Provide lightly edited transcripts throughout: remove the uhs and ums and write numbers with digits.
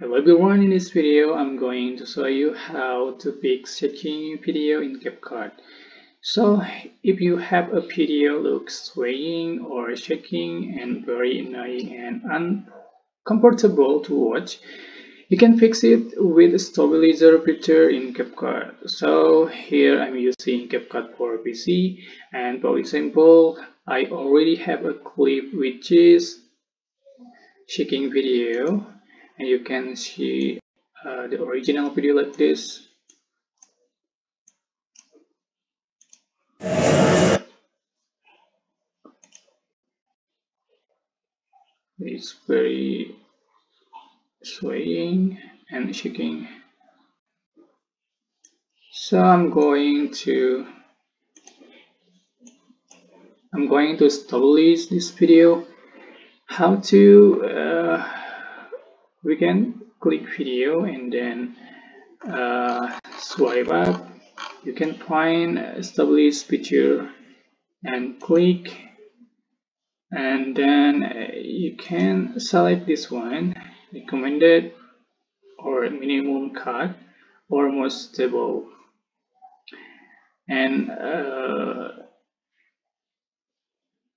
Hello everyone, in this video I'm going to show you how to fix shaking video in Capcut. So if you have a video looks swaying or shaking and very annoying and uncomfortable to watch, you can fix it with a stabilizer feature in Capcut. So here I'm using Capcut for PC, and for example I already have a clip which is shaking video, and you can see the original video like this. It's very swaying and shaking. So I'm going to stabilize this video. How to we can click video and then swipe up. You can find stabilize picture and click, and then you can select this one, recommended or minimum cut or most stable, and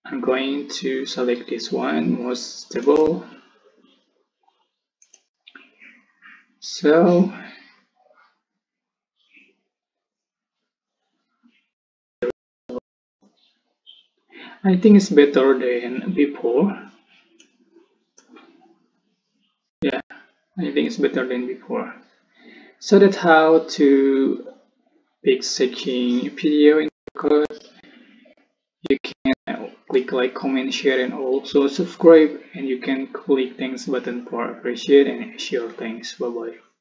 I'm going to select this one, most stable. So I think it's better than before. Yeah, I think it's better than before. So that's how to fix shaking video in Capcut. You can click like, comment, share, and also subscribe, and you can click thanks button for appreciate and share. Thanks. Bye bye.